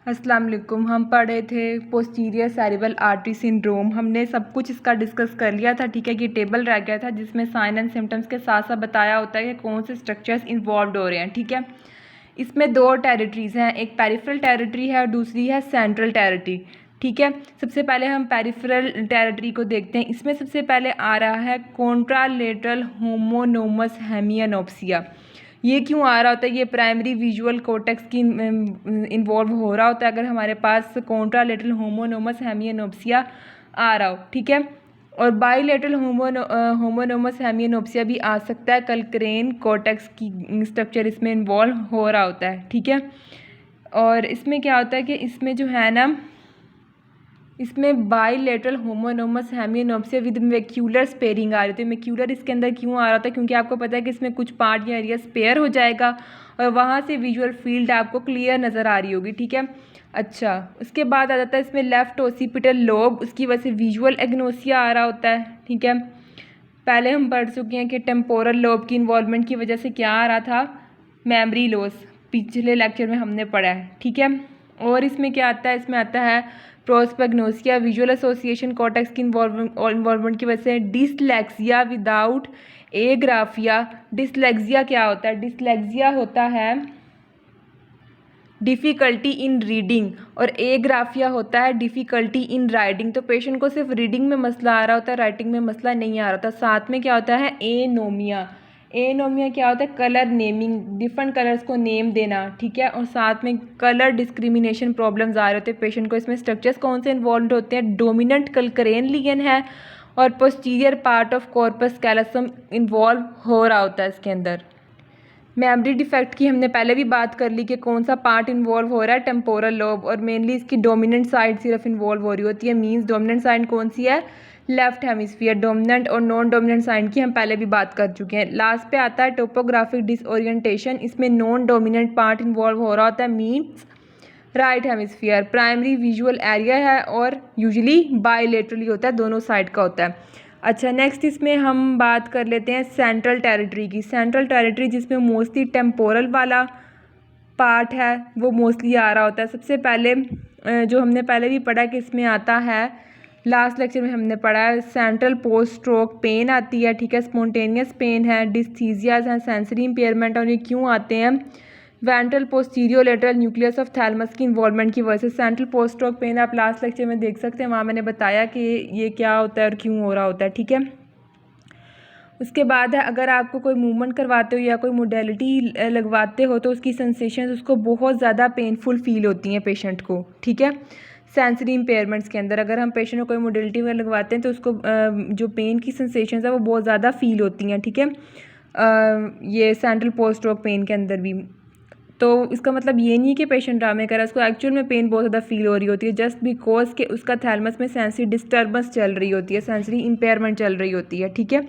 अस्सलाम वालेकुम। हम पढ़े थे पोस्टीरियर सेरेब्रल आर्टरी सिंड्रोम। हमने सब कुछ इसका डिस्कस कर लिया था, ठीक है। ये टेबल रह गया था जिसमें साइन एंड सिम्टम्स के साथ साथ बताया होता है कि कौन से स्ट्रक्चर्स इन्वॉल्व हो रहे हैं, ठीक है। इसमें दो टेरिटरीज़ हैं, एक पेरिफेरल टेरिटरी है और दूसरी है सेंट्रल टेरिटरी, ठीक है। सबसे पहले हम पेरिफेरल टेरिटरी को देखते हैं। इसमें सबसे पहले आ रहा है कॉन्ट्रालेटरल होमोनोमस हेमियानोप्सिया। ये क्यों आ रहा होता है? ये प्राइमरी विजुअल कोर्टेक्स की इन्वॉल्व हो रहा होता है अगर हमारे पास कॉन्ट्रालेटरल होमोनोमस हेमियानोप्सिया आ रहा हो, ठीक है। और बाईलेटरल होमोनोमस हेमियानोप्सिया भी आ सकता है, कलक्रेन कोर्टेक्स की स्ट्रक्चर इसमें इन्वॉल्व हो रहा होता है, ठीक है। और इसमें क्या होता है कि इसमें जो है ना, इसमें bilateral homonymous hemianopia with macular sparing आ रही थी। मैक्यूलर इसके अंदर क्यों आ रहा था? क्योंकि आपको पता है कि इसमें कुछ पार्ट या एरिया स्पेयर हो जाएगा और वहाँ से विजुअल फील्ड आपको क्लियर नज़र आ रही होगी, ठीक है। अच्छा, उसके बाद आ जाता है इसमें लेफ्ट ओसिपिटल लोब, उसकी वजह से विजुअल एग्नोसिया आ रहा होता है, ठीक है। पहले हम पढ़ चुके हैं कि टेम्पोरल लोब की इन्वॉल्वमेंट की वजह से क्या आ रहा था, मेमोरी लॉस, पिछले लेक्चर में हमने पढ़ा है, ठीक है। और इसमें क्या आता है? इसमें आता है प्रोस्पेग्नोसिया, विजुअल एसोसिएशन कोर्टेक्स की इन्वॉल्वमेंट की वजह से डिसलेक्सिया विदाउट एग्राफिया। डिसलेक्सिया क्या होता है? डिसलेक्सिया होता है डिफ़िकल्टी इन रीडिंग और एग्राफिया होता है डिफ़िकल्टी इन राइटिंग। तो पेशेंट को सिर्फ रीडिंग में मसला आ रहा होता है, राइटिंग में मसला नहीं आ रहा था। साथ में क्या होता है? एनोमिया। एनोमिया क्या होता है? कलर नेमिंग, डिफरेंट कलर्स को नेम देना, ठीक है। और साथ में कलर डिस्क्रिमिनेशन प्रॉब्लम्स आ रहे होते हैं पेशेंट को। इसमें स्ट्रक्चर्स कौन से इन्वॉल्व होते हैं? डोमिनेंट कलकरेन लिगन है और posterior part of corpus callosum involve हो रहा होता है इसके अंदर। मेमोरी डिफेक्ट की हमने पहले भी बात कर ली कि कौन सा पार्ट इन्वॉल्व हो रहा है, टेम्पोरल लोब, और मेनली इसकी डोमिनेंट साइड सिर्फ इन्वॉल्व हो रही होती है। मींस डोमिनेंट साइड कौन सी है? Left hemisphere. डोमिनेंट और नॉन डोमिनेंट साइड की हम पहले भी बात कर चुके हैं। लास्ट पे आता है टोपोग्राफिक डिसओरिएंटेशन। इसमें नॉन डोमिनेंट पार्ट इन्वॉल्व हो रहा होता है, means right hemisphere. Primary visual area है और यूजुअली बाईलेटरली होता है, दोनों साइड का होता है। अच्छा, नेक्स्ट इसमें हम बात कर लेते हैं सेंट्रल टेरिटरी की। सेंट्रल टेरिटरी जिसमें मोस्टली टेम्पोरल वाला पार्ट है वो मोस्टली आ रहा होता है। सबसे पहले जो हमने पहले भी पढ़ा कि इसमें आता है, लास्ट लेक्चर में हमने पढ़ा है, सेंट्रल पोस्ट स्ट्रोक पेन आती है, ठीक है। स्पॉन्टेनियस पेन है, डिस्थीजियाज हैं, सेंसरी इम्पेयरमेंट, और ये क्यों आते हैं? Ventral posterior lateral nucleus of thalamus की इन्वॉल्वमेंट की वजह से। सेंट्रल पोस्ट स्ट्रोक पेन आप लास्ट लेक्चर में देख सकते हैं, वहाँ मैंने बताया कि ये क्या होता है और क्यों हो रहा होता है, ठीक है। उसके बाद है, अगर आपको कोई मूवमेंट करवाते हो या कोई मोडेलिटी लगवाते हो तो उसकी सेंसेशन उसको बहुत ज़्यादा पेनफुल फील होती हैं पेशेंट को, ठीक है। सेंसरी इम्पेयरमेंट्स के अंदर अगर हम पेशेंट को कोई मोडेलिटी वगैरह लगवाते हैं तो उसको जो पेन की सेंसेशन है वो बहुत ज़्यादा फील होती हैं, ठीक है। ये सेंट्रल पोस्ट स्ट्रोक पेन के अंदर भी। तो इसका मतलब ये नहीं कि पेशेंट ड्रामे कर रहा है, उसको एक्चुअल में पेन बहुत ज़्यादा फील हो रही होती है, जस्ट बिकॉज कि उसका थैलमस में सेंसरी डिस्टर्बेंस चल रही होती है, सेंसरी इम्पेयरमेंट चल रही होती है, ठीक है।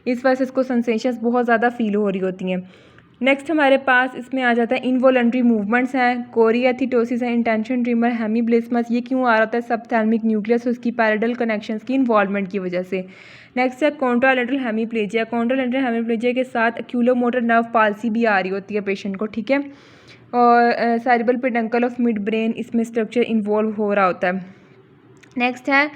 इस वजह से इसको सेंसेशंस बहुत ज़्यादा फील हो रही होती हैं। नेक्स्ट हमारे पास इसमें आ जाता है इनवॉलंटरी मूवमेंट्स हैं, कोरियाथिटोसिस है, इंटेंशन ट्रिमर, हेमीब्लिस्मस। ये क्यों आ रहा है? सबथैलेमिक न्यूक्लियस उसकी पैरेडल कनेक्शंस की इन्वॉल्वमेंट की वजह से। नेक्स्ट है कॉन्ट्रालेटरल हेमीप्लेजिया। कॉन्ट्रालेटरल हेमीप्लेजिया के साथ एक्यूलोमोटर नर्व पाल्सी भी आ रही होती है पेशेंट को, ठीक है। और cerebral peduncle of mid brain, इसमें स्ट्रक्चर इन्वॉल्व हो रहा होता है। नेक्स्ट है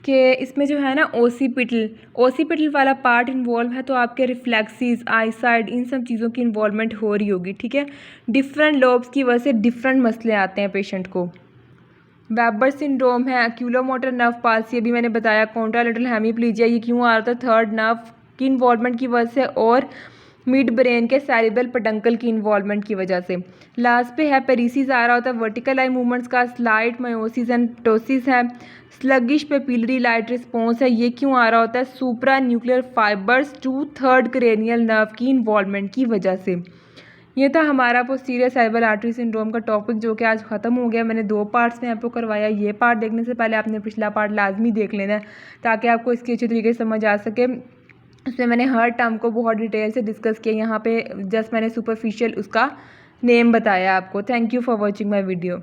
कि इसमें जो है ना ओसीपिटल वाला पार्ट इन्वॉल्व है, तो आपके रिफ्लेक्सिस, आईसाइड, इन सब चीज़ों की इन्वॉल्वमेंट हो रही होगी, ठीक है। डिफरेंट लोब्स की वजह से डिफरेंट मसले आते हैं पेशेंट को। वेबर सिंड्रोम है, एक्यूलोमोटर नर्व पाल्सी अभी मैंने बताया, कॉन्ट्रालेटरल हेमीप्लीजिया ये क्यों आ रहा था? थर्ड नर्व की इन्वॉल्वमेंट की वजह से और मिड ब्रेन के सेरेब्रल पेडंकल की इन्वॉल्वमेंट की वजह से। लास्ट पे है पेरिसिस आ रहा होता है, वर्टिकल आई मूवमेंट्स का, स्लाइड मायोसिस एंड टोसिस है, स्लगिश पेपिलरी लाइट रिस्पॉन्स है। ये क्यों आ रहा होता है? Supra nuclear fibres to third cranial nerve की इन्वॉल्वमेंट की वजह से। ये था हमारा पोस्टीरियर सेरेब्रल आर्टरी सिंड्रोम का टॉपिक, जो कि आज ख़त्म हो गया। मैंने 2 पार्ट्स में आपको करवाया। ये पार्ट देखने से पहले आपने पिछला पार्ट लाजमी देख लेना है ताकि आपको इसकी अच्छी तरीके से समझ आ सके। उसमें मैंने हर टर्म को बहुत डिटेल से डिस्कस किया, यहाँ पे जस्ट मैंने सुपरफिशियल उसका नेम बताया आपको। Thank you for watching my video.